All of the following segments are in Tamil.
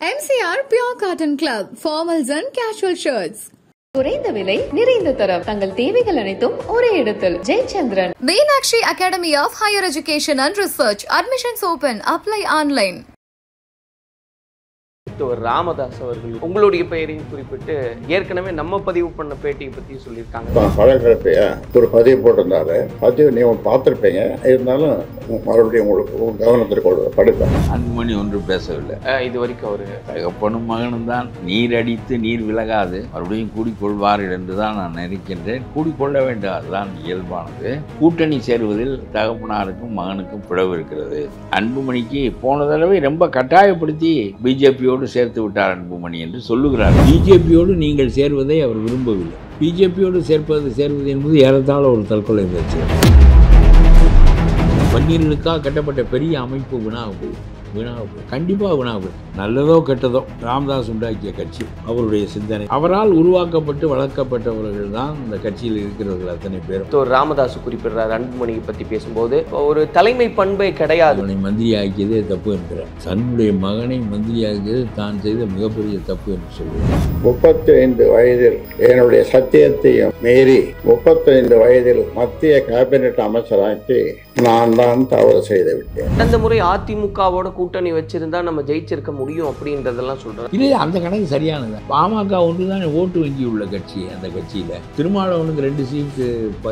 MCR Pure Cotton Club, formals and casual shirts. குறைந்த விலை நிறைந்த தரம் தங்கள் தேவைகள் அனைத்தும் ஒரே இடத்தில் Jayachandran. Meenakshi Academy of Higher Education and Research. Admissions open. Apply online. Ramadoss அவர்கள் உங்களுடைய பெயரையும் குறிப்பிட்டு ஏற்கனவே நம்ம பதிவு பண்ண பேட்டியை பத்தி சொல்லியிருக்காங்க. பழகிறப்பையா ஒரு பதிவு போட்டிருந்தாரு. பதிவு நீங்க பார்த்துருப்பீங்க. இருந்தாலும் மறுபடியும் உங்களுக்கு கவனத்திற்கு படிப்பேன். அன்புமணி ஒன்று பேசவில்லை. இது வரைக்கும் அவரு தகப்பனும் மகனும் தான் நீர் அடித்து நீர் விலகாது மறுபடியும் கூடிக்கொள்வார்கள் என்றுதான் நான் நினைக்கின்றேன். கூடிக்கொள்ள வேண்டும், அதுதான் இயல்பானது. கூட்டணி சேருவதில் தகப்பனாருக்கும் மகனுக்கும் பிளவு இருக்கிறது. அன்புமணிக்கு போன தடவை ரொம்ப கட்டாயப்படுத்தி பிஜேபியோடு சேர்த்து விட்டார் அன்புமணி என்று சொல்லுகிறார். பிஜேபியோடு நீங்கள் சேர்வதை அவர் விரும்பவில்லை. பிஜேபியோடு சேர்வது என்பது ஏறத்தாழ ஒரு தற்கொலை முயற்சி. பன்னீர்களுக்காக கட்டப்பட்ட பெரிய அமைப்பு வீணாக கண்டிப்பாக வீணாக நல்லதோ கெட்டதோ ராமதாஸ் உண்டாக்கிய கட்சி, அவருடைய சிந்தனை, அவரால் உருவாக்கப்பட்டு வளர்க்கப்பட்டவர்கள் தான் இந்த கட்சியில் இருக்கிறவர்கள் அத்தனை பேரும். ராமதாஸ் குறிப்பிடுறார் அன்புமணியை பற்றி பேசும்போது ஒரு தலைமை பண்பை கிடையாது. அவனை மந்திரி ஆக்கியதே தப்பு என்கிறார். தன்னுடைய மகனை மந்திரி ஆக்கியது தான் செய்த மிகப்பெரிய தப்பு என்று சொல்லுவார். 35 வயதில் என்னுடைய சத்தியத்தையும் மீறி 35 வயதில் மத்திய கேபினெட் அமைச்சராக்கி நான் தான் தவறு செய்து விட்டேன். அந்த முறை அதிமுகவோட கூட்டணி வச்சிருந்தா நம்ம ஜெயிச்சிருக்க முடியும் அப்படின்றதெல்லாம் சொல்றாங்க. இல்லை, அந்த கணக்கு சரியானது. பாமக ஒன்று தான் ஓட்டு வங்கி உள்ள கட்சி. அந்த கட்சியில திருமாவளவனுக்கு 2 சீட்டு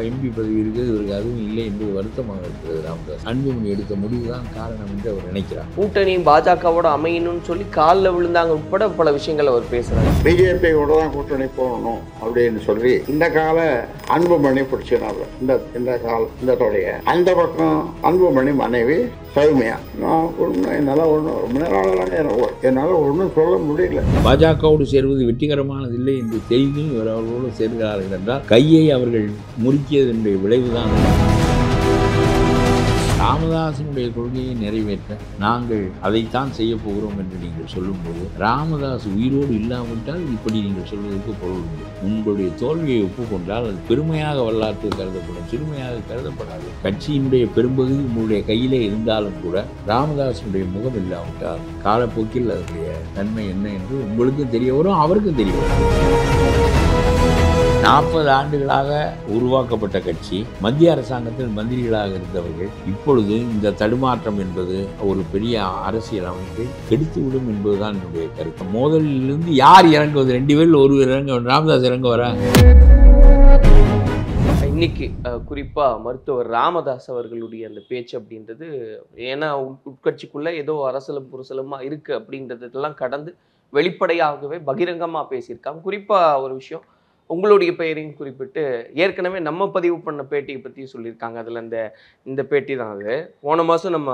எம்பி பதவி இருக்குது, இவருக்கு அதுவும் இல்லை என்பது வருத்தமாக இருக்கிறது. ராமதாஸ் அன்புமணி எடுத்த முடிவு தான் காரணம் என்று அவர் நினைக்கிறார். கூட்டணி பாஜகவோட அமையணும்னு சொல்லி காலில் விழுந்தாங்க உட்பட பல விஷயங்கள் அவர் பேசுறாரு. பிஜேபியோட தான் கூட்டணி போகணும் அப்படின்னு சொல்லி இந்த கால அன்புமணி பிடிச்சினார். இந்த தொடைய அந்த பக்கம் அன்புமணி மனைவி சௌமியா. என்னால் ஒன்றும் சொல்ல முடியல. பாஜகவோடு சேர்வது வெற்றிகரமானதில்லை என்று தெரிந்தும் இவர் அவர்களோடு சேர்கிறார்கள் என்றால் கையை அவர்கள் முறுக்கியதனுடைய விளைவுதான். ராமதாசனுடைய கொள்கையை நிறைவேற்ற நாங்கள் அதைத்தான் செய்ய போகிறோம் என்று நீங்கள் சொல்லும்போது ராமதாஸ் உயிரோடு இல்லாவிட்டால் இப்படி நீங்கள் சொல்வதற்கு பொருள் உண்டு. உங்களுடைய தோல்வியை ஒப்புக்கொண்டால் அது பெருமையாக வரலாற்று கருதப்படும், சிறுமையாக கருதப்படாது. கட்சியினுடைய பெரும்பகுதி உங்களுடைய கையிலே இருந்தாலும் கூட ராமதாசனுடைய முகம் இல்லாவிட்டால் காலப்போக்கில் அதனுடைய தன்மை என்ன என்று உங்களுக்கும் தெரிய வரும், அவருக்கும் தெரிய வரும். 40 ஆண்டுகளாக உருவாக்கப்பட்ட கட்சி, மத்திய அரசாங்கத்தில் மந்திரிகளாக இருந்தவர்கள் இப்பொழுது இந்த தடுமாற்றம் என்பது ஒரு பெரிய அரசியல் அமைப்பை கெடுத்துவிடும் என்பதுதான் என்னுடைய கருத்து. மோதலிலிருந்து யார் இறங்குவது? 2 பேரில் ஒருவர் இறங்க, ராமதாஸ் இறங்க வர. இன்னைக்கு குறிப்பா மருத்துவர் ராமதாஸ் அவர்களுடைய அந்த பேச்சு அப்படின்றது, ஏன்னா உட்கட்சிக்குள்ள ஏதோ அரசலும் புரசலுமா இருக்கு அப்படின்றதெல்லாம் கடந்து வெளிப்படையாகவே பகிரங்கமா பேசியிருக்காங்க. குறிப்பா ஒரு விஷயம், உங்களுடைய பெயரையும் குறிப்பிட்டு ஏற்கனவே நம்ம பதிவு பண்ண பேட்டியை பற்றி சொல்லியிருக்காங்க. அதில் இந்த பேட்டி தான் அது. போன மாதம் நம்ம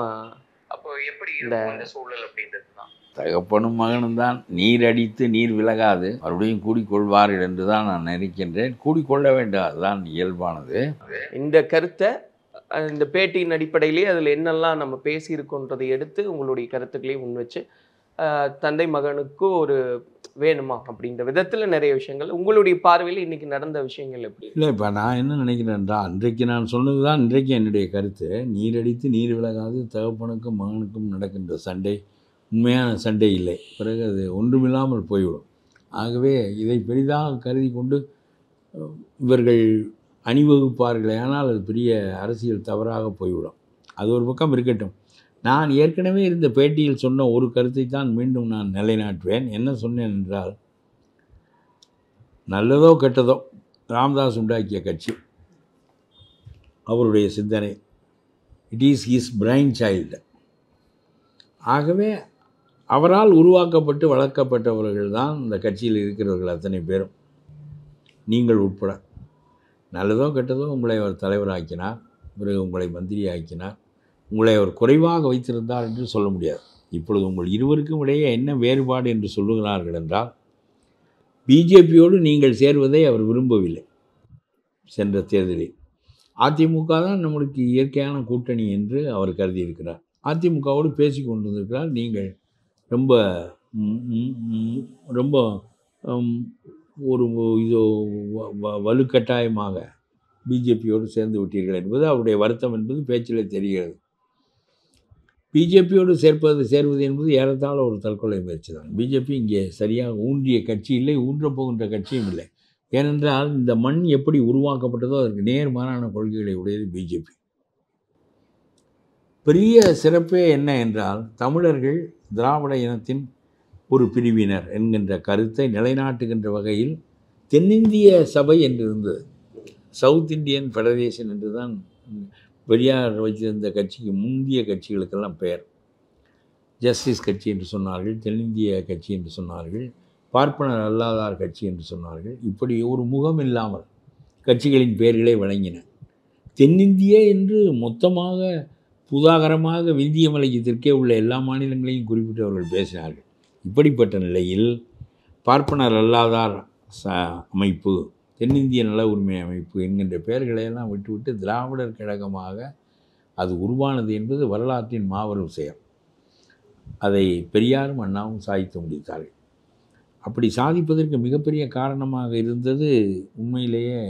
அப்போ எப்படி இந்த சூழல் அப்படின்றது தான். தகப்பனும் மகனும் தான் நீர் அடித்து நீர் விலகாது மறுபடியும் கூடிக்கொள்வார்கள் என்று தான் நான் நினைக்கின்றேன். கூடிக்கொள்ள வேண்டும், அதுதான் இயல்பானது. இந்த கருத்தை இந்த பேட்டியின் அடிப்படையிலேயே அதில் என்னெல்லாம் நம்ம பேசியிருக்கோன்றதை எடுத்து உங்களுடைய கருத்துக்களையும் முன் வச்சு தந்தை மகனுக்கு ஒரு வேணுமா அப்படின்ற விதத்தில் நிறைய விஷயங்கள் உங்களுடைய பார்வையில் இன்றைக்கி நடந்த விஷயங்கள் எப்படி? இல்லை, இப்போ நான் என்ன நினைக்கிறேன்டா, அன்றைக்கு நான் சொன்னது தான் இன்றைக்கு என்னுடைய கருத்து. நீரடித்து நீர் விலகாது தகப்பனுக்கும் மகனுக்கும் நடக்கின்ற சண்டை உண்மையான சண்டை இல்லை, பிறகு அது ஒன்றுமில்லாமல் போய்விடும். ஆகவே இதை பெரிதாக கருதி கொண்டு இவர்கள் அணிவகுப்பார்களே ஆனால் அது பெரிய அரசியல் தவறாக போய்விடும். அது ஒரு பக்கம் இருக்கட்டும். நான் ஏற்கனவே இருந்த பேட்டியில் சொன்ன ஒரு கருத்தை தான் மீண்டும் நான் நிலைநாட்டுவேன். என்ன சொன்னேன் என்றால், நல்லதோ கெட்டதோ ராமதாஸ் உண்டாக்கிய கட்சி, அவருடைய சிந்தனை, it is his brain child. ஆகவே அவரால் உருவாக்கப்பட்டு வளர்க்கப்பட்டவர்கள் தான் இந்த கட்சியில் இருக்கிறவர்கள் அத்தனை பேரும், நீங்கள் உட்பட. நல்லதோ கெட்டதோ உங்களை அவர் தலைவராக்கினார், பிறகு உங்களை மந்திரி ஆக்கினார். உங்களை அவர் குறைவாக வைத்திருந்தார் என்று சொல்ல முடியாது. இப்பொழுது உங்கள் இருவருக்கும் இடையே என்ன வேறுபாடு என்று சொல்லுகிறார்கள் என்றால், பிஜேபியோடு நீங்கள் சேர்வதை அவர் விரும்பவில்லை. சென்ற தேர்தலில் அதிமுக தான் நம்மளுக்கு இயற்கையான கூட்டணி என்று அவர் கருதியிருக்கிறார். அதிமுகவோடு பேசி கொண்டிருக்கிறார். நீங்கள் ரொம்ப ரொம்ப ஒரு இது வலுக்கட்டாயமாக பிஜேபியோடு சேர்ந்து விட்டீர்கள் என்பது அவருடைய வருத்தம் என்பது பேச்சில் தெரிகிறது. பிஜேபியோடு சேர்வது என்பது ஏறத்தாழ ஒரு தற்கொலை முயற்சி தான். பிஜேபி இங்கே சரியாக ஊன்றிய கட்சி இல்லை, ஊன்றப் போகின்ற கட்சியும் இல்லை. ஏனென்றால் இந்த மண் எப்படி உருவாக்கப்பட்டதோ அதற்கு நேர்மாறான கொள்கைகளை உடையது பிஜேபி. பெரிய சிறப்பே என்ன என்றால், தமிழர்கள் திராவிட இனத்தின் ஒரு பிரிவினர் என்கின்ற கருத்தை நிலைநாட்டுகின்ற வகையில் தென்னிந்திய சபை என்று இருந்தது. சவுத் இந்தியன் ஃபெடரேஷன் என்று தான் பெரியார் வைத்திருந்த கட்சிக்கு முந்தைய கட்சிகளுக்கெல்லாம் பெயர். ஜஸ்டிஸ் கட்சி என்று சொன்னார்கள், தென்னிந்திய கட்சி என்று சொன்னார்கள், பார்ப்பனர் அல்லாதார் கட்சி என்று சொன்னார்கள். இப்படி ஒரு முகம் இல்லாமல் கட்சிகளின் பெயர்களை வழங்கின. தென்னிந்திய என்று மொத்தமாக புதாகரமாக விந்திய மலைக்கு தெற்கே உள்ள எல்லா மாநிலங்களையும் குறிப்பிட்டு அவர்கள் பேசினார்கள். இப்படிப்பட்ட நிலையில் பார்ப்பனர் அல்லாதார் அமைப்பு, தென்னிந்திய நல உரிமை அமைப்பு என்கின்ற பெயர்களையெல்லாம் விட்டுவிட்டு திராவிடர் கழகமாக அது உருவானது என்பது வரலாற்றின் மாபெரும் விஷயம். அதை பெரியாரும் அண்ணாவும் சாதித்து முடித்தார்கள். அப்படி சாதிப்பதற்கு மிகப்பெரிய காரணமாக இருந்தது உண்மையிலேயே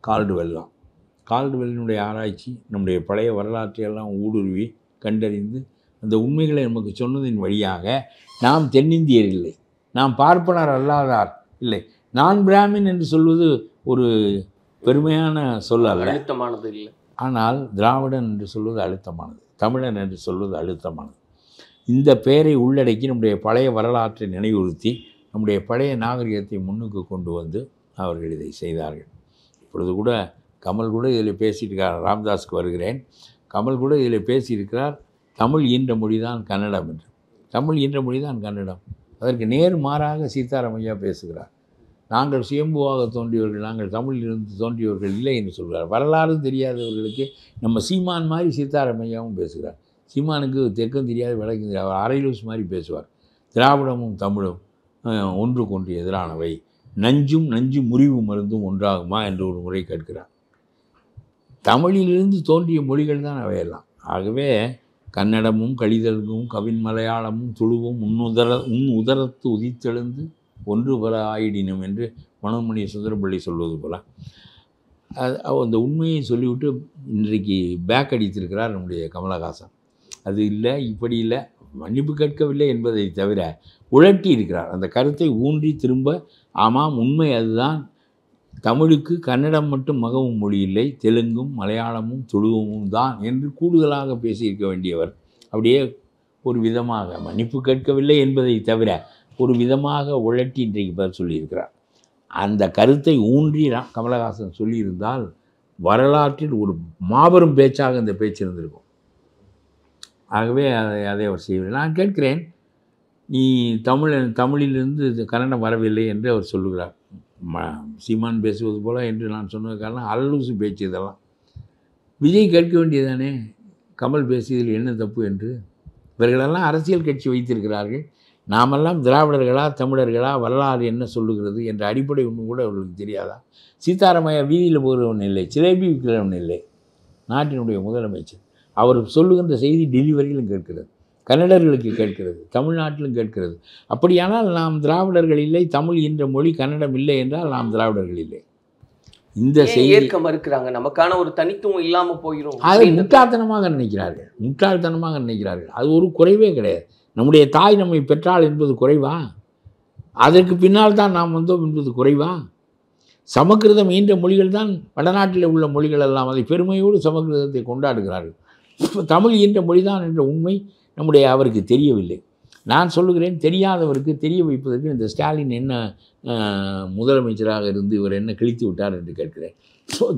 கால்டுவெல் தான். கால்டுவெல்லினுடைய ஆராய்ச்சி நம்முடைய பழைய வரலாற்றையெல்லாம் ஊடுருவி கண்டறிந்து அந்த உண்மைகளை நமக்கு சொன்னதின் வழியாக நாம் தென்னிந்தியர் இல்லை, நாம் பார்ப்பனர் அல்லாதார் இல்லை, நான் பிராமின் என்று சொல்வது ஒரு பெருமையான சொல் அல்ல, அழுத்தமானது இல்லை. ஆனால் திராவிடன் என்று சொல்வது அழுத்தமானது, தமிழன் என்று சொல்வது அழுத்தமானது. இந்த பெயரை உள்ளடக்கி நம்முடைய பழைய வரலாற்றை நினைவுறுத்தி நம்முடைய பழைய நாகரிகத்தை முன்னுக்கு கொண்டு வந்து அவர்கள் இதை செய்தார்கள். இப்பொழுது கூட கமல் கூட இதில் பேசியிருக்கிறார். ராம்தாஸுக்கு வருகிறேன். கமல் கூட இதில் பேசியிருக்கிறார், தமிழ் ஈன்ற மொழி தான் கன்னடம் என்று. தமிழ் ஈன்ற மொழி தான் கன்னடம். அதற்கு நேர்மாறாக சீதாராமையா பேசுகிறார். நாங்கள் சுயம்புவாக தோன்றியவர்கள், நாங்கள் தமிழிலிருந்து தோன்றியவர்கள் இல்லை என்று சொல்கிறார். வரலாறு தெரியாதவர்களுக்கு நம்ம சீமான் மாதிரி சீதாராமையாவும் பேசுகிறார். சீமானுக்கு தெற்கும் தெரியாது வடக்கும் தெரியாது, அவர் அரைலூஸ் மாதிரி பேசுவார். திராவிடமும் தமிழும் ஒன்றுக்கொன்று எதிரானவை, நஞ்சு முறிவு மருந்தும் ஒன்றாகுமா என்று ஒரு முறை கேட்கிறார். தமிழிலிருந்து தோன்றிய மொழிகள் தான் அவையெல்லாம். ஆகவே கன்னடமும் கலிதெலுங்கும் கவின் மலையாளமும் துளுவும் உதரத்து உதித்தெழுந்து ஒன்று பெற ஆயிடினும் என்று மனோன்மணி சுந்தரம்பிள்ளை சொல்வது போல அந்த உண்மையை சொல்லிவிட்டு இன்றைக்கு பேக் அடித்திருக்கிறார் நம்முடைய கமலஹாசன். அது இல்லை, இப்படி இல்லை, மன்னிப்பு கேட்கவில்லை என்பதை தவிர உழட்டி இருக்கிறார். அந்த கருத்தை ஊன்றி திரும்ப ஆமாம் உண்மை அதுதான், தமிழுக்கு கன்னடம் மட்டும் மகவும் மொழி இல்லை, தெலுங்கும் மலையாளமும் துளுவமும் தான் என்று கூடுதலாக பேசியிருக்க வேண்டியவர் அப்படியே ஒரு விதமாக மன்னிப்பு கேட்கவில்லை என்பதை தவிர ஒரு விதமாக உழட்டி இன்றைக்கு பதில் சொல்லியிருக்கிறார். அந்த கருத்தை ஊன்றி கமலஹாசன் சொல்லியிருந்தால் வரலாற்றில் ஒரு மாபெரும் பேச்சாக இந்த பேச்சு இருந்திருக்கும். ஆகவே அதை அவர் செய்யவில்லை. நான் கேட்கிறேன், நீ தமிழிலிருந்து கன்னடம் வரவில்லை என்று அவர் சொல்லுகிறார். சீமான் பேசுவது போல என்று நான் சொன்னது காரணம் அல்லூசு பேச்சு. இதெல்லாம் விஜய் கேட்க வேண்டியதானே, கமல் பேசியதில் என்ன தப்பு என்று. இவர்களெல்லாம் அரசியல் கட்சி வைத்திருக்கிறார்கள். நாமெல்லாம் திராவிடர்களா தமிழர்களா, வரலாறு என்ன சொல்லுகிறது என்ற அடிப்படை ஒன்று கூட அவர்களுக்கு தெரியாதா? சீதாராமையா வீதியில் போகிறவன் இல்லை, சிலேபி விற்கிறவன் இல்லை, நாட்டினுடைய முதலமைச்சர். அவர் சொல்லுகின்ற செய்தி டெலிவரியிலும் கேட்கிறது, கன்னடர்களுக்கு கேட்கிறது, தமிழ்நாட்டிலும் கேட்கிறது. அப்படியானால் நாம் திராவிடர்கள் இல்லை, தமிழ் என்ற மொழி கன்னடம் இல்லை என்றால் நாம் திராவிடர்கள் இல்லை. இந்த செய்தி ஏற்க மறுக்கிறாங்க. நமக்கான ஒரு தனித்துவம் இல்லாமல் போயிடும். அதை முட்டாள்தனமாக நினைக்கிறார்கள். அது ஒரு குறைவே கிடையாது. நம்முடைய தாய் நம்மை பெற்றாள் என்பது குறைவா? அதற்கு பின்னால் தான் நாம் வந்தோம் என்பது குறைவா? சமஸ்கிருதம் ஈன்ற மொழிகள் தான் வடநாட்டில் உள்ள மொழிகள் எல்லாம். அதை பெருமையோடு சமஸ்கிருதத்தை கொண்டாடுகிறார்கள். தமிழ் ஈன்ற மொழிதான் என்ற உண்மை நம்முடைய அவருக்கு தெரியவில்லை. நான் சொல்லுகிறேன், தெரியாதவருக்கு தெரிய வைப்பதற்கு இந்த ஸ்டாலின் என்ன முதலமைச்சராக இருந்து இவர் என்ன கிழித்து விட்டார் என்று கேட்கிறேன்.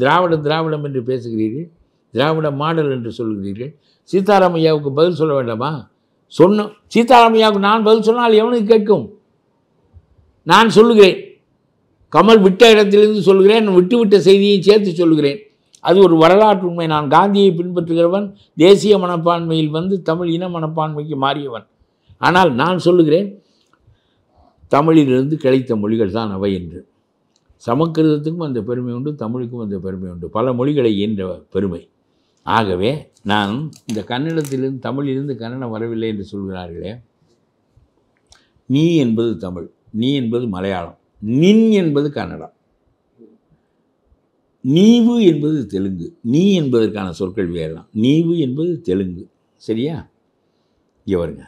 திராவிடம் என்று பேசுகிறீர்கள், திராவிட மாடல் என்று சொல்கிறீர்கள். சீதாராமையாவுக்கு பதில் சொல்ல வேண்டாமா? சீதாராமையாவுக்கு நான் பதில் சொன்னால் எவனுக்கு கேட்கும்? நான் சொல்லுகிறேன், கமல் விட்ட இடத்திலிருந்து சொல்லுகிறேன், விட்டுவிட்ட செய்தியை சேர்த்து சொல்லுகிறேன். அது ஒரு வரலாற்று உண்மை. நான் காந்தியை பின்பற்றுகிறவன், தேசிய மனப்பான்மையில் வந்து தமிழ் இன மனப்பான்மைக்கு மாறியவன். ஆனால் நான் சொல்லுகிறேன், தமிழிலிருந்து கிடைத்த மொழிகள் தான் அவை என்று. சமஸ்கிருதத்துக்கும் அந்த பெருமை உண்டு, தமிழுக்கும் அந்த பெருமை உண்டு, பல மொழிகளை ஈன்ற பெருமை. ஆகவே நான் இந்த கன்னடத்திலிருந்து தமிழிலிருந்து கன்னடம் வரவில்லை என்று சொல்கிறார்களே, நீ என்பது தமிழ், நீ என்பது மலையாளம், நின் என்பது கன்னடம், நீவு என்பது தெலுங்கு. நீ என்பதற்கான சொற்கள் வேறலாம். நீவு என்பது தெலுங்கு, சரியா? இங்கே வருங்க,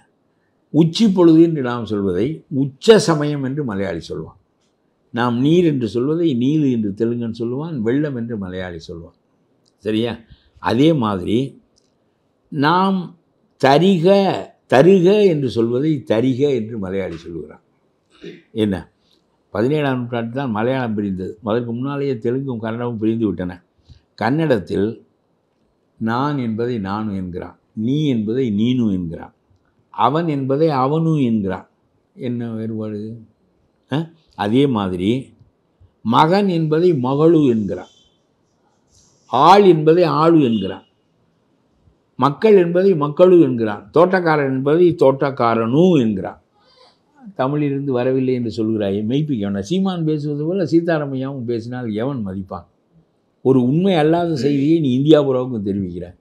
உச்சி பொழுது என்று நாம் சொல்வதை உச்ச சமயம் என்று மலையாளி சொல்வான். நாம் நீர் என்று சொல்வதை நீலு என்று தெலுங்கன் சொல்லுவான், வெள்ளம் என்று மலையாளி சொல்வான். சரியா? அதே மாதிரி நாம் தருக என்று சொல்வதை தரிக என்று மலையாளி சொல்லுகிறான். என்ன, 17ஆம் நூற்றாண்டு தான் மலையாளம் பிரிந்தது. அதற்கு முன்னாலேயே தெலுங்கும் கன்னடமும் பிரிந்து விட்டன. கன்னடத்தில் நான் என்பதை நானு என்கிறான், நீ என்பதை நீனு என்கிறான், அவன் என்பதை அவனு என்கிறான். என்ன வேறுபாடு? அதே மாதிரி மகன் என்பதை மகளு என்கிறான், ஆள் என்பதை ஆளு என்கிறான், மக்கள் என்பதை மக்களு என்கிறான், தோட்டக்காரன் என்பதை தோட்டக்காரனு என்கிறான். தமிழிலிருந்து வரவில்லை என்று சொல்கிறாய், மெய்ப்பிக்கணும். சீமான் பேசுவது போல் சீதாராமையாவும் பேசினால் எவன் மதிப்பான்? ஒரு உண்மை அல்லாத செய்தியை நீ இந்தியா பூராவுக்கும் தெரிவிக்கிறாய்,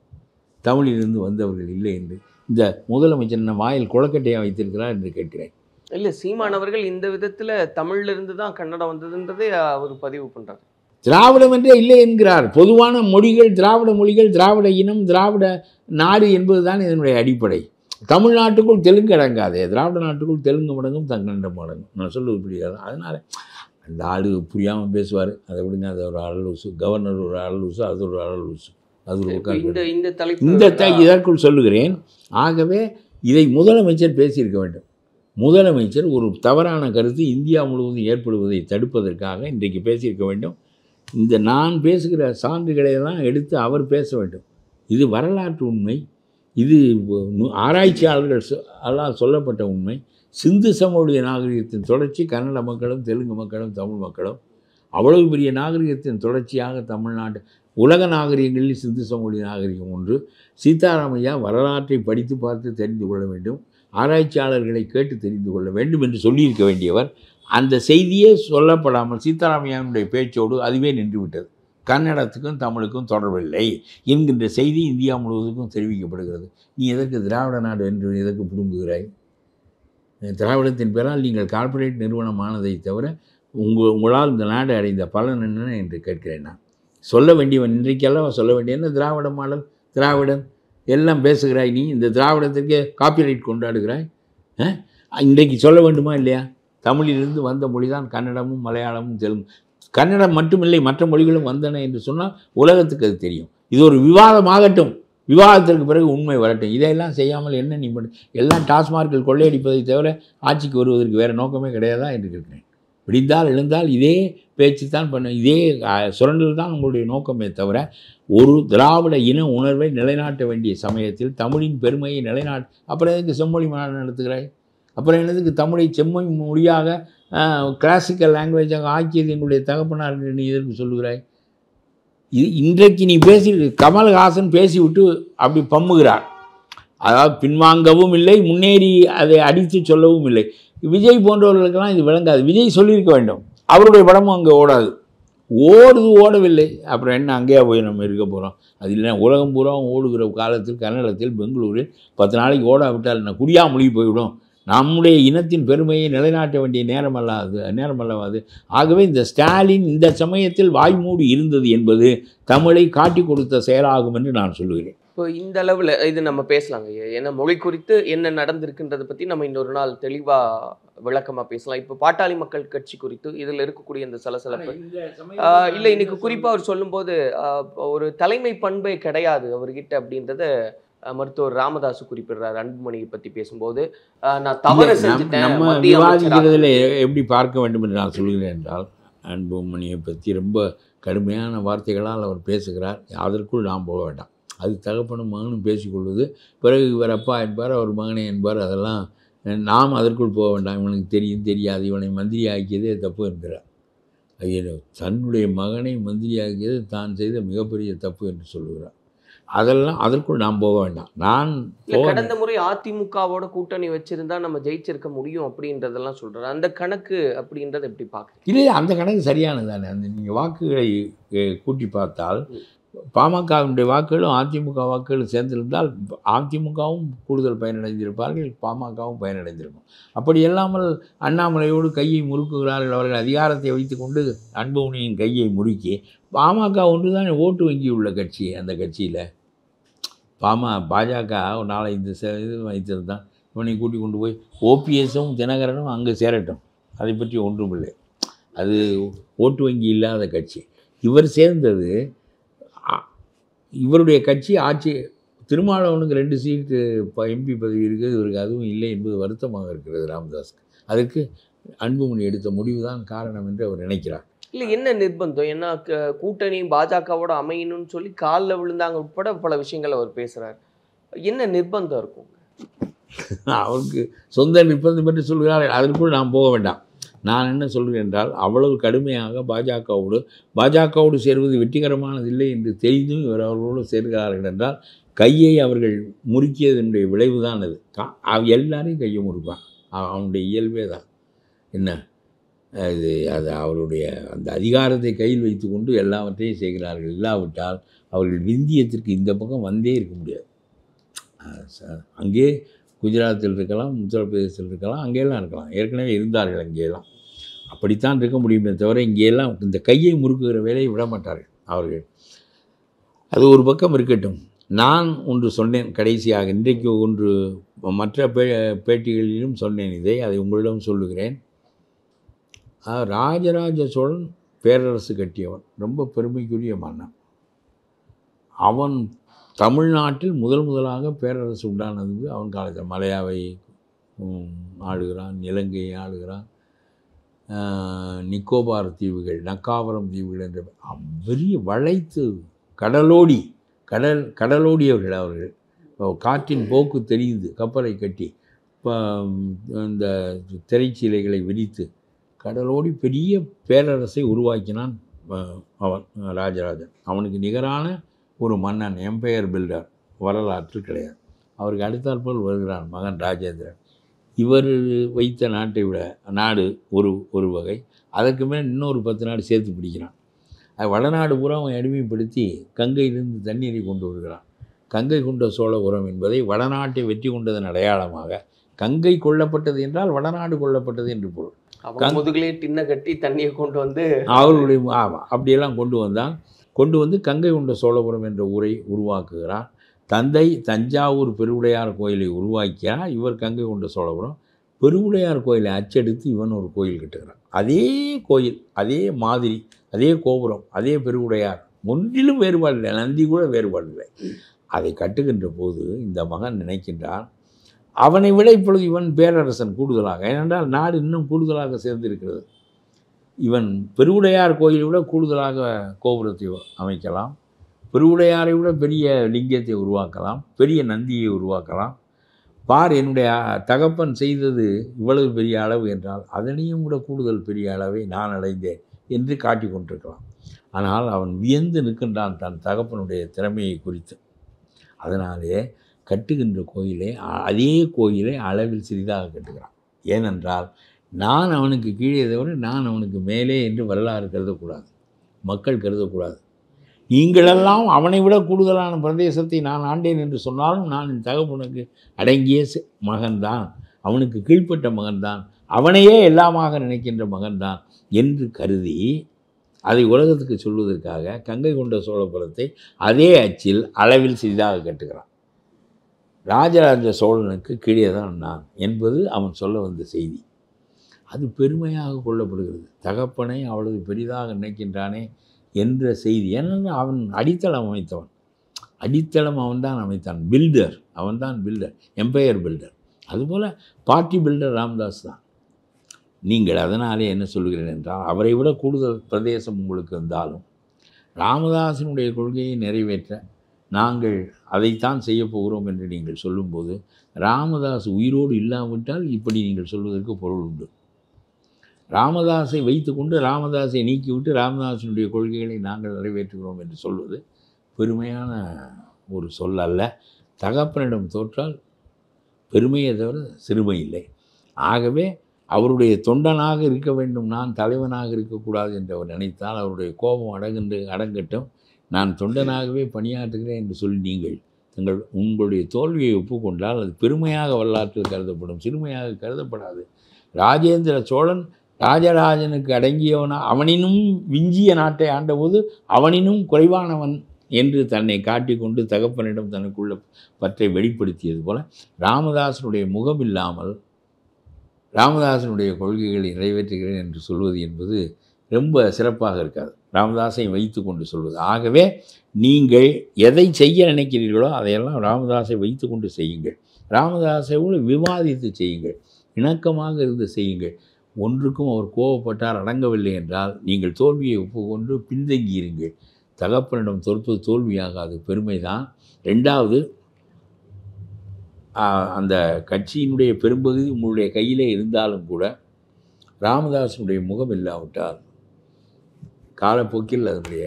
தமிழிலிருந்து வந்தவர்கள் இல்லை என்று. இந்த முதலமைச்சர் வாயில் குளக்கட்டையாக வைத்திருக்கிறார் என்று கேட்கிறேன். இல்லை, சீமான் அவர்கள் இந்த விதத்தில் தமிழிலிருந்து தான் கன்னடம் வந்ததுன்றதே அவர் பதிவு பண்ணுறார். திராவிடம் என்றே இல்லை என்கிறார். பொதுவான மொழிகள், திராவிட மொழிகள், திராவிட இனம், திராவிட நாடு என்பது தான் இதனுடைய அடிப்படை. தமிழ்நாட்டுக்குள் தெலுங்கு அடங்காதே, திராவிட நாட்டுக்குள் தெலுங்கு மடங்கும் கன்னடம் மடங்கும். நான் சொல்லுவது புரியாது. அதனால் அந்த ஆடு புரியாமல் பேசுவார், அதை விடுங்க. அது ஒரு அழலூசு, கவர்னர் ஒரு அழலூசு, அது ஒரு அழலூசு, அது ஒரு இதற்குள் சொல்லுகிறேன். ஆகவே இதை முதலமைச்சர் பேசியிருக்க வேண்டும். முதலமைச்சர் ஒரு தவறான கருத்து இந்தியா முழுவதும் ஏற்படுவதை தடுப்பதற்காக இன்றைக்கு பேசியிருக்க வேண்டும். இந்த நான் பேசுகிற சான்றுகளை எல்லாம் எடுத்து அவர் பேச வேண்டும். இது வரலாற்று உண்மை, இது ஆராய்ச்சியாளர்கள் எல்லாம் சொல்லப்பட்ட உண்மை. சிந்து சமவெளி நாகரிகத்தின் தொடர்ச்சி கன்னட மக்களும் தெலுங்கு மக்களும் தமிழ் மக்களும். அவ்வளவு பெரிய நாகரிகத்தின் தொடர்ச்சியாக தமிழ்நாட்டு உலக நாகரிகங்களில் சிந்து சமவெளி நாகரிகம் ஒன்று. சீதாராமையா வரலாற்றை படித்து பார்த்து தெரிந்து கொள்ள வேண்டும், ஆராய்ச்சியாளர்களை கேட்டு தெரிந்து கொள்ள வேண்டும் என்று சொல்லியிருக்க வேண்டியவர் அந்த செய்தியே சொல்லப்படாமல் சீதாராமையாவுடைய பேச்சோடு அதுவே நின்றுவிட்டது. கன்னடத்துக்கும் தமிழுக்கும் தொடர்பில்லை என்கின்ற செய்தி இந்தியா முழுவதுக்கும் தெரிவிக்கப்படுகிறது. நீ எதற்கு திராவிட நாடு என்று எதற்கு புடுங்குகிறாய்? திராவிடத்தின் பெயரால் நீங்கள் கார்ப்பரேட் நிறுவனமானதை தவிர உங்களால் இந்த நாடு அடைந்த பலன் என்ன என்று கேட்கிறேன். நான் சொல்ல வேண்டியவன் இன்றைக்கெல்லாம் சொல்ல வேண்டிய என்ன, திராவிட மாடல், திராவிடன் எல்லாம் பேசுகிறாய். நீ இந்த திராவிடத்திற்கே காப்பிரைட் கொண்டாடுகிறாய். இன்றைக்கு சொல்ல வேண்டுமா இல்லையா? தமிழிலிருந்து வந்த மொழி தான் கன்னடமும் மலையாளமும் தெலுங்கு. கன்னடம் மட்டுமில்லை, மற்ற மொழிகளும் வந்தன என்று சொன்னால் உலகத்துக்கு அது தெரியும். இது ஒரு விவாதமாகட்டும், விவாதத்திற்கு பிறகு உண்மை வரட்டும். இதையெல்லாம் செய்யாமல் என்ன நீ எல்லாம் டாஸ்மார்க்கில் கொள்ளையடிப்பதை தவிர ஆட்சிக்கு வருவதற்கு வேறு நோக்கமே கிடையாதா என்று கேட்கிறேன். விடிந்தால் எழுந்தால் இதே பேச்சு தான் பண்ண, இதே சுரண்டல் தான் உங்களுடைய நோக்கமே தவிர ஒரு திராவிட இன உணர்வை நிலைநாட்ட வேண்டிய சமயத்தில் தமிழின் பெருமையை அப்புறம் எதுக்கு செம்மொழி மாநாடு நடத்துகிறாய்? அப்புறம் என்னதுக்கு தமிழை செம்மொழி மொழியாக கிளாசிக்கல் லாங்குவேஜாக ஆக்கியது எங்களுடைய தகப்பனார் என்று நீ எதற்கு சொல்லுகிறாய்? இன்றைக்கு நீ கமல்ஹாசன் பேசிவிட்டு அப்படி பம்முகிறார். அதாவது பின்வாங்கவும் இல்லை, முன்னேறி அதை அடித்து சொல்லவும் இல்லை. விஜய் போன்றவர்களுக்கெல்லாம் இது விளங்காது. விஜய் சொல்லியிருக்க வேண்டும், அவருடைய படமும் அங்கே ஓடாது. ஓடவில்லை, அப்புறம் என்ன அங்கேயா போய் நம்ம இருக்க போகிறோம்? அது இல்லை, உலகம் பூரா ஓடுகிற காலத்தில் கன்னடத்தில் பெங்களூரில் 10 நாளைக்கு ஓடாவிட்டால் என்ன குடியாமொழி போய்விடும். நம்முடைய இனத்தின் பெருமையை நிலைநாட்ட வேண்டிய நேரமல்லவாது. ஆகவே இந்த ஸ்டாலின் இந்த சமயத்தில் வாய்மூடி இருந்தது என்பது தமிழை காட்டி கொடுத்த செயலாகும் என்று நான் சொல்லுகிறேன். இப்போ இந்த அளவில் இது நம்ம பேசலாங்க. ஏன்னா மொழி குறித்து என்ன நடந்திருக்குன்றதை பற்றி நம்ம இன்னொரு நாள் தெளிவாக விளக்கமாக பேசலாம். இப்போ பாட்டாளி மக்கள் கட்சி குறித்து இதில் இருக்கக்கூடிய இந்த சலசலப்பு இல்லை, இன்னைக்கு குறிப்பாக அவர் சொல்லும்போது ஒரு தலைமை பண்பே கிடையாது அவர்கிட்ட அப்படின்றத மருத்துவர் ராமதாஸ் குறிப்பிடுறார். அன்புமணியை பற்றி பேசும்போது நான் தவறு செஞ்சுட்டேன். நம்ம விவாதிக்கிறதுல எப்படி பார்க்க வேண்டும் என்று நான் சொல்கிறேன் என்றால், அன்புமணியை பற்றி ரொம்ப கடுமையான வார்த்தைகளால் அவர் பேசுகிறார். அதற்குள் நாம் போக வேண்டாம். அது தகப்பனும் மகனும் பேசிக்கொள்வது, பிறகு இவர் அப்பா என்பார், அவர் மகனே என்பார். அதெல்லாம் நாம் அதற்குள் போக வேண்டாம். இவனுக்கு தெரியும் தெரியாது, இவனை மந்திரி ஆக்கியதே தப்பு என்கிறார். ஐயோ, தன்னுடைய மகனை மந்திரி ஆக்கியது தான் செய்த மிகப்பெரிய தப்பு என்று சொல்லுகிறார். அதற்குள் நாம் போக வேண்டாம். நான் கடந்த முறை அதிமுகவோட கூட்டணி வச்சிருந்தா நம்ம ஜெயிச்சிருக்க முடியும் அப்படின்றதெல்லாம் சொல்றாரு. அந்த கணக்கு அப்படின்றத எப்படி பார்க்குறீங்க? இல்லை, அந்த கணக்கு சரியானது தானே. அந்த நீங்கள் வாக்குகளை கூட்டி பார்த்தால் பாமகவினுடைய வாக்குகளும் அதிமுக வாக்குகளும் சேர்ந்திருந்தால் அதிமுகவும் கூடுதல் பயனடைந்திருப்பார்கள், பாமகவும் பயனடைந்திருக்கும். அப்படி இல்லாமல் அண்ணாமலையோடு கையை முறுக்குகிறார்கள். அவர்கள் அதிகாரத்தை வைத்துக்கொண்டு அன்புமணியின் கையை முறுக்கி பாமக ஒன்று தான் ஓட்டு வங்கி உள்ள கட்சி. அந்த கட்சியில் பாஜக ஒரு 4-5 இது வைத்திருந்தான். இவனை கூட்டி கொண்டு போய் ஓபிஎஸும் தினகரனும் அங்கே சேரட்டும், அதை பற்றி ஒன்றும் இல்லை. அது ஓட்டு வங்கி இல்லாத கட்சி. இவர் சேர்ந்தது இவருடைய கட்சி ஆட்சி. திருமாவளவனுக்கு 2 சீட்டு எம்பி பதவி இருக்குது, இவருக்கு அதுவும் இல்லை என்பது வருத்தமாக இருக்கிறது ராமதாஸுக்கு. அதற்கு அன்புமணி எடுத்த முடிவு தான் காரணம் என்று அவர் நினைக்கிறார். இல்லை, என்ன நிர்பந்தம்? ஏன்னா கூட்டணி பாஜகவோட அமையணும்னு சொல்லி காலில் விழுந்தாங்க உட்பட பல விஷயங்கள் அவர் பேசுகிறார். என்ன நிர்பந்தம் இருக்கும் அவருக்கு? சொந்த நிர்பந்தம் என்று சொல்கிறார்கள். அதற்குள் நாம் போக வேண்டாம். நான் என்ன சொல்கிறேன் என்றால், அவ்வளவு கடுமையாக பாஜகவோடு சேர்வது வெற்றிகரமானது இல்லை என்று தெரிந்தும் இவர் அவர்களோடு சேர்கிறார்கள் என்றால், கையை அவர்கள் முறுக்கியதனுடைய விளைவு தான் அது. எல்லாரையும் கையை முறுப்பான், அவனுடைய இயல்பே தான். என்ன அது அவருடைய அந்த அதிகாரத்தை கையில் வைத்து கொண்டு எல்லாவற்றையும் செய்கிறார்கள். இல்லாவிட்டால் அவர்கள் விந்தியத்திற்கு இந்த பக்கம் வந்தே இருக்க முடியாது. அங்கே குஜராத்தில் இருக்கலாம், உத்தரப்பிரதேசத்தில் இருக்கலாம், அங்கேயெல்லாம் இருக்கலாம். ஏற்கனவே இருந்தார்கள் அங்கேயெல்லாம். அப்படித்தான் இருக்க முடியுமே தவிர இங்கேயெல்லாம் இந்த கையை முறுக்குகிற வேலையை விட மாட்டார்கள் அவர்கள். அது ஒரு பக்கம் இருக்கட்டும். நான் ஒன்று சொன்னேன் கடைசியாக, இன்றைக்கு ஒன்று மற்ற பேட்டிகளிலும் சொன்னேன் இதை, அதை உங்களிடம் சொல்லுகிறேன். ராஜராஜ சோழன் பேரரசு கட்டியவன், ரொம்ப பெருமைக்குரிய மன்னன். அவன் தமிழ்நாட்டில் முதலாக பேரரசு உண்டானது அவன் காலத்தில். மலையாவை ஆளுகிறான், இலங்கையை ஆளுகிறான், நிக்கோபார் தீவுகள், நக்காவரம் தீவுகள் என்ற பெரிய வளைத்து கடலோடியவர்கள் அவர்கள். காற்றின் போக்கு தெரியுது, கப்பலை கட்டி இந்த திரைச்சீலைகளை விரித்து கடலோடி பெரிய பேரரசை உருவாக்கினான் அவன் ராஜராஜன். அவனுக்கு நிகரான ஒரு மன்னன், எம்பையர் பில்டர் வரலாற்று கிடையாது. அவருக்கு அடுத்தாற்போல் வருகிறான் மகன் ராஜேந்திரன். இவர் வைத்த நாட்டை விட நாடு ஒரு வகை, அதற்கு மேல் இன்னொரு 10 நாடு சேர்த்து பிடிக்கிறான். அது வடநாடு பூரா அவன் அடிமைப்படுத்தி கங்கையிலிருந்து தண்ணீரை கொண்டு வருகிறான். கங்கை கொண்ட சோழபுரம் என்பதை வடநாட்டை வெற்றி கொண்டதன் அடையாளமாக, கங்கை கொல்லப்பட்டது என்றால் வடநாடு கொல்லப்பட்டது என்று பொருள். முதுகிலே டின்ன கட்டி தண்ணியை கொண்டு வந்து அவர்களுடைய அப்படியெல்லாம் கொண்டு வந்து கங்கை கொண்ட சோழபுரம் என்ற ஊரை உருவாக்குகிறான். தந்தை தஞ்சாவூர் பெருவுடையார் கோயிலை உருவாக்கியால் இவர் கங்கை கொண்ட சோழபுரம். பெருவுடையார் கோயிலை அச்சடித்து இவன் ஒரு கோயில் கட்டுகிறான். அதே கோயில், அதே மாதிரி, அதே கோபுரம், அதே பெருவுடையார், ஒன்றிலும் வேறுபாடு இல்லை, நந்தி கூட வேறுபாடு இல்லை. அதை கட்டுகின்ற போது இந்த மகன் நினைக்கின்றான், அவனை விட இப்பொழுது இவன் பேரரசன் கூடுதலாக. ஏனென்றால் நாடு இன்னும் கூடுதலாக சேர்ந்திருக்கிறது. இவன் பெருவுடையார் கோயிலை விட கூடுதலாக கோபுரத்தை அமைக்கலாம், பெருவுடையாரை விட பெரிய லிங்கத்தை உருவாக்கலாம், பெரிய நந்தியை உருவாக்கலாம். பார், என்னுடைய தகப்பன் செய்தது இவ்வளவு பெரிய அளவு என்றால் அதனையும் விட கூடுதல் பெரிய அளவை நான் அடைந்தேன் என்று காட்டி கொண்டிருக்கலாம். ஆனால் அவன் வியந்து நிற்கின்றான் தன் தகப்பனுடைய திறமையை குறித்து. அதனாலே கட்டுகின்ற அதே கோயிலை அளவில் சிறிதாக கட்டுகிறான். ஏனென்றால் நான் அவனுக்கு கீழே தவிர நான் அவனுக்கு மேலே என்று வரலாறு கருதக்கூடாது, மக்கள் கருதக்கூடாது. நீங்களெல்லாம் அவனை விட கூடுதலான பிரதேசத்தை நான் ஆண்டேன் என்று சொன்னாலும் நான் என் தகப்பனுக்கு அடங்கிய மகன்தான், அவனுக்கு கீழ்ப்பட்ட மகன்தான், அவனையே எல்லாமாக நினைக்கின்ற மகன்தான் என்று கருதி அதை உலகத்துக்கு சொல்வதற்காக கங்கை கொண்ட சோழபுரத்தை அதே அச்சில் அளவில் சிறிதாக கட்டுகிறான். ராஜராஜ சோழனுக்கு கீழே தான் நான் என்பது அவன் சொல்ல வந்த செய்தி. அது பெருமையாக கொள்ளப்படுகிறது. தகப்பனை அவ்வளவு பெரிதாக நினைக்கின்றானே என்ற செய்தி. ஏன்னா அவன் அடித்தளம் அமைத்தவன், அடித்தளம் அவன்தான் அமைத்தான். பில்டர் அவன்தான், பில்டர், எம்பையர் பில்டர். அதுபோல் பார்ட்டி பில்டர் ராமதாஸ் தான். நீங்கள் அதனாலே என்ன சொல்கிறேன் என்றால், அவரை விட கூடுதல் பிரதேசம் உங்களுக்கு இருந்தாலும் ராமதாஸினுடைய கொள்கையை நிறைவேற்ற நாங்கள் அதைத்தான் செய்ய போகிறோம் என்று நீங்கள் சொல்லும்போது, ராமதாஸ் உயிரோடு இல்லாவிட்டால் இப்படி நீங்கள் சொல்வதற்கு பொருள் உண்டு. ராமதாஸை வைத்துக்கொண்டு ராமதாஸை நீக்கிவிட்டு ராமதாஸினுடைய கொள்கைகளை நாங்கள் நிறைவேற்றுகிறோம் என்று சொல்வது பெருமையான ஒரு சொல் அல்ல. தகப்பனிடம் தோற்றால் பெருமையை தவிர சிறுமை இல்லை. ஆகவே அவருடைய தொண்டனாக இருக்க வேண்டும், நான் தலைவனாக இருக்கக்கூடாது என்று அவர் நினைத்தால் அவருடைய கோபம் அடங்கட்டும். நான் தொண்டனாகவே பணியாற்றுகிறேன் என்று சொல்லி நீங்கள் உங்களுடைய தோல்வியை ஒப்புக்கொண்டால் அது பெருமையாக வரலாற்றில் கருதப்படும், சிறுமையாக கருதப்படாது. ராஜேந்திர சோழன் ராஜராஜனுக்கு அடங்கியவனா, அவனினும் விஞ்சிய நாட்டை ஆண்டபோது அவனினும் குறைவானவன் என்று தன்னை காட்டிக்கொண்டு தகப்பனிடம் தனக்குள்ள பற்றை வெளிப்படுத்தியது போல ராமதாசனுடைய முகம் இல்லாமல் ராமதாசனுடைய கொள்கைகளை நிறைவேற்றுகிறேன் என்று சொல்வது என்பது ரொம்ப சிறப்பாக இருக்காது. ராமதாஸை வைத்து கொண்டு சொல்வது. ஆகவே நீங்கள் எதை செய்ய நினைக்கிறீர்களோ அதையெல்லாம் ராமதாஸை வைத்து கொண்டு செய்யுங்கள். ராமதாஸோடு விவாதித்து செய்யுங்கள். இணக்கமாக இருந்து செய்யுங்கள். ஒன்றுக்கும் அவர் கோபப்பட்டார் அடங்கவில்லை என்றால் நீங்கள் தோல்வியை ஒப்புக்கொண்டு பின்தங்கியிருங்கள். தகப்பனிடம் தோற்பது தோல்வியாகாது, பெருமைதான். ரெண்டாவது, அந்த கட்சியினுடைய பெரும்பகுதி உங்களுடைய கையிலே இருந்தாலும் கூட ராமதாஸனுடைய முகம் இல்லாவிட்டால் காலப்போக்கில் அதனுடைய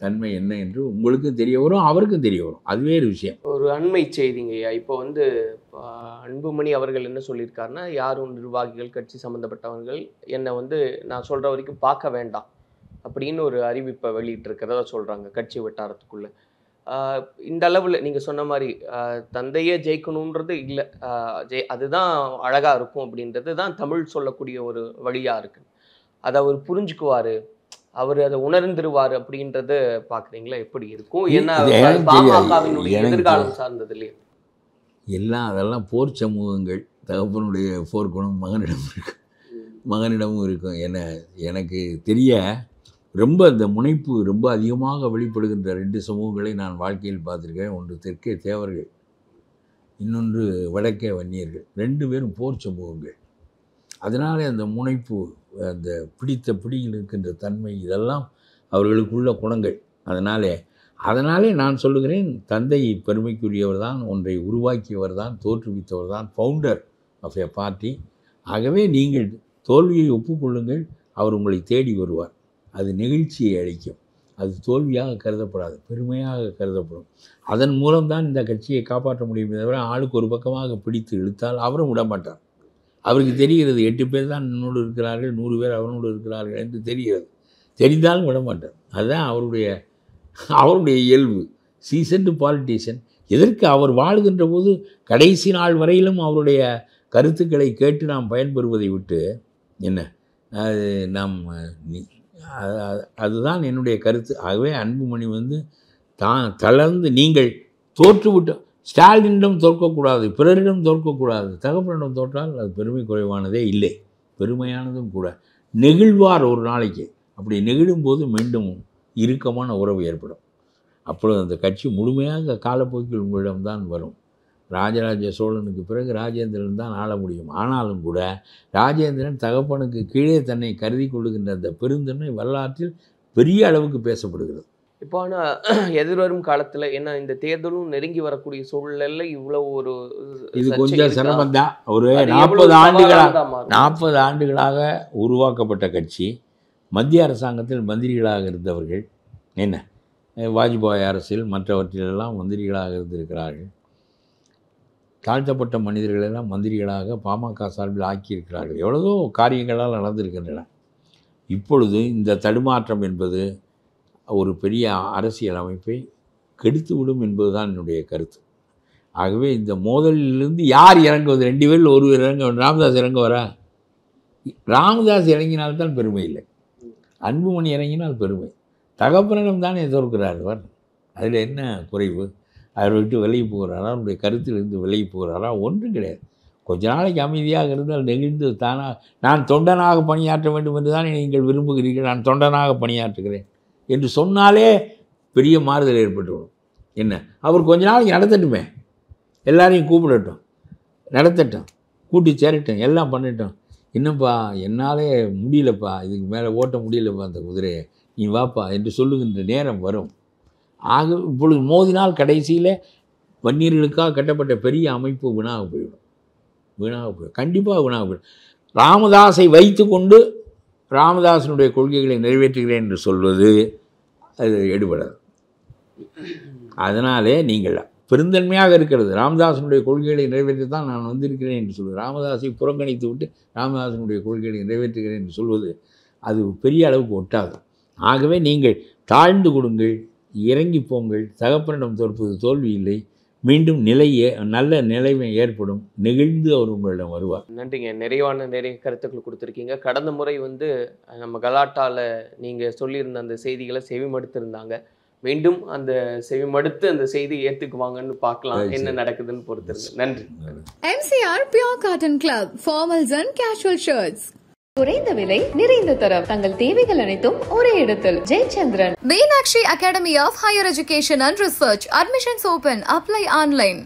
தன்மை என்ன என்று உங்களுக்கும் தெரிய வரும், அவருக்கும் தெரிய வரும். அதுவே ஒரு விஷயம். ஒரு அண்மை செய்திங்கய்யா, இப்போ வந்து அன்புமணி அவர்கள் என்ன சொல்லியிருக்காருன்னா, யாரும் நிர்வாகிகள் கட்சி சம்மந்தப்பட்டவர்கள் என்னை வந்து நான் சொல்கிற வரைக்கும் பார்க்க வேண்டாம் அப்படின்னு ஒரு அறிவிப்பை வெளியிட்டிருக்கிறதா சொல்கிறாங்க கட்சி வட்டாரத்துக்குள்ளே. இந்த அளவில் நீங்கள் சொன்ன மாதிரி தந்தையே ஜெயிக்கணுன்றது இல்லை, அதுதான் அழகாக இருக்கும் அப்படின்றது தான் தமிழ் சொல்லக்கூடிய ஒரு வழியாக இருக்குது. அதை அவர் புரிஞ்சுக்குவார், அவர் அதை உணர்ந்துருவார் அப்படின்றத பார்க்குறீங்களா? எப்படி இருக்கும்? ஏன்னா பாமகவினுடைய எதிர்காலம் சார்ந்தது இல்லையா? எல்லாம் அதெல்லாம் போர் சமூகங்கள். தகப்பனுடைய போர்க்குணம் மகனிடமும் இருக்கும். எனக்கு தெரிய ரொம்ப இந்த முனைப்பு ரொம்ப அதிகமாக வெளிப்படுகின்ற 2 சமூகங்களை நான் வாழ்க்கையில் பார்த்துருக்கேன். ஒன்று தெற்கே தேவர்கள், இன்னொன்று வடக்கே வன்னியர்கள். 2 பேரும் போர் சமூகங்கள். அதனாலே அந்த முனைப்பு, அந்த பிடித்த பிடியில் இருக்கின்ற தன்மை, இதெல்லாம் அவர்களுக்குள்ள குணங்கள். அதனாலே நான் சொல்லுகிறேன், தந்தை பெருமைக்குரியவர் தான், ஒன்றை உருவாக்கியவர் தான், தோற்றுவித்தவர் தான், ஃபவுண்டர் ஆஃப் எ பார்ட்டி. ஆகவே நீங்கள் தோல்வியை ஒப்புக்கொள்ளுங்கள், அவர் உங்களை தேடி வருவார். அது நெகிழ்ச்சியை அளிக்கும். அது தோல்வியாக கருதப்படாது, பெருமையாக கருதப்படும். அதன் மூலம்தான் இந்த கட்சியை காப்பாற்ற முடியும். தவிர ஆளுக்கு ஒரு பக்கமாக பிடித்து இழுத்தால் அவரும் விடமாட்டார். அவருக்கு தெரிகிறது 8 பேர் தான் என்னோடு இருக்கிறார்கள், 100 பேர் அவனோடு இருக்கிறார்கள் என்று தெரிகிறது. தெரிந்தாலும் விடமாட்டார். அதுதான் அவருடைய இயல்பு. Seasoned politician. எதற்கு அவர் வாழ்கின்ற போது கடைசி நாள் வரையிலும் அவருடைய கருத்துக்களை கேட்டு நாம் பயன்பெறுவதை விட்டு என்ன அதுதான் என்னுடைய கருத்து. ஆகவே அன்புமணி தான் தளர்ந்து, நீங்கள் தோற்றுவிட்ட ஸ்டாலினிடம் தோற்கக்கூடாது, பிறரிடம் தோற்கக்கூடாது. தகப்பனிடம் தோற்றால் அது பெருமை குறைவானதே இல்லை, பெருமையானதும் கூட. நெகிழ்வார் ஒரு நாளைக்கு. அப்படி நெகிழும்போது மீண்டும் இறுக்கமான உறவு ஏற்படும். அப்பொழுது அந்த கட்சி முழுமையாக காலப்போக்கில் உங்களிடம்தான் வரும். ராஜராஜ சோழனுக்கு பிறகு ராஜேந்திரன் தான் ஆள முடியும். ஆனாலும் கூட ராஜேந்திரன் தகப்பனுக்கு கீழே தன்னை கருதி கொள்ளுகின்ற அந்த பெருந்தன்மை வரலாற்றில் பெரிய அளவுக்கு பேசப்படுகிறது. இப்போ ஆனால் எதிர்வரும் காலத்தில் என்ன இந்த தேர்தலும் நெருங்கி வரக்கூடிய சூழலில் இவ்வளோ ஒரு இது கொஞ்சம் சிரமம் தான். ஒரு 40 ஆண்டுகளாக உருவாக்கப்பட்ட கட்சி, மத்திய அரசாங்கத்தில் மந்திரிகளாக இருந்தவர்கள், என்ன வாஜ்பாய் அரசில் மற்றவற்றிலெல்லாம் மந்திரிகளாக இருந்திருக்கிறார்கள். தாழ்த்தப்பட்ட மனிதர்களெல்லாம் மந்திரிகளாக பாமக சார்பில் ஆக்கியிருக்கிறார்கள். எவ்வளவோ காரியங்களால் நடந்திருக்கின்றன. இப்பொழுது இந்த தடுமாற்றம் என்பது ஒரு பெரிய அரசியல் அமைப்பை கெடுத்துவிடும் என்பதுதான் என்னுடைய கருத்து. ஆகவே இந்த மோதலிலிருந்து யார் இறங்குவது? 2 பேரில் ஒருவர் இறங்க. ராமதாஸ் இறங்க வரா? ராமதாஸ் இறங்கினால்தான் பெருமை இல்லை, அன்புமணி இறங்கினால் பெருமை. தகப்பனிடம் தானே தோற்கிறார் அவர். அதில் என்ன குறைவு? அவரை விட்டு விலகி போகிறாரா? அவருடைய கருத்திலிருந்து விலகி போகிறாரா? ஒன்றும் கிடையாது. கொஞ்ச நாளைக்கு அமைதியாக இருந்தால் நெகிழ்ந்து தானாக, நான் தொண்டனாக பணியாற்ற வேண்டும் என்று தான் நீங்கள் விரும்புகிறீர்கள், நான் தொண்டனாக பணியாற்றுகிறேன் என்று சொன்னாலே பெரிய மாறுதல் ஏற்பட்டுவிடும். என்ன, அவர் கொஞ்ச நாளைக்கு நடத்தட்டுமே, எல்லாரையும் கூப்பிடட்டும், நடத்தட்டும், கூட்டி சேரட்டும், எல்லாம் பண்ணிட்டோம். இன்னும்ப்பா என்னாலே முடியலப்பா, இதுக்கு மேலே ஓட்ட முடியலப்பா அந்த குதிரையை, நீ வாப்பா என்று சொல்லுகின்ற நேரம் வரும். ஆக இப்பொழுது மோதினால் கடைசியில் வன்னியர்களுக்காக கட்டப்பட்ட பெரிய அமைப்பு வீணாக போயிடும். கண்டிப்பாக வீணாக போயிடும். ராமதாஸை வைத்து கொண்டு ராமதாசனுடைய கொள்கைகளை நிறைவேற்றுகிறேன் என்று சொல்வது அது எடுபடாது. அதனாலே நீங்கள் பெருந்தன்மையாக இருக்கிறது, ராமதாசனுடைய கொள்கைகளை நிறைவேற்றி தான் நான் வந்திருக்கிறேன் என்று சொல்வது. ராமதாஸை புறக்கணித்து விட்டு ராமதாசனுடைய கொள்கைகளை நிறைவேற்றுகிறேன் என்று சொல்வது அது பெரிய அளவுக்கு ஒட்டாது. ஆகவே நீங்கள் தாழ்ந்து கொடுங்கள், இறங்கி போங்கள். தகப்பனிடம் தோற்பது தோல்வி இல்லை, மீண்டும் நல்ல நிலைமை ஏற்படும். நெகிழ்ந்து அவர் உங்களிடம் வருவார். நன்றிங்க. நிறைய கருத்துக்கள் கொடுத்துருக்கீங்க. கடந்த முறை நம்ம கலாட்டாவில் நீங்கள் சொல்லியிருந்த அந்த செய்திகளை செவிமடுத்திருந்தாங்க. மீண்டும் அந்த செவிமடுத்து அந்த செய்தியை ஏத்துக்குவாங்கன்னு பார்க்கலாம், என்ன நடக்குதுன்னு பொறுத்திருந்து. நன்றி. MCR Pure Cotton Club, formals and casual shirts. குறைந்த விலை நிறைந்த தரம் தங்கள் தேவைகள் அனைத்தும் ஒரே இடத்தில். Jayachandran. Meenakshi Academy of Higher Education and Research. Admissions open. Apply online.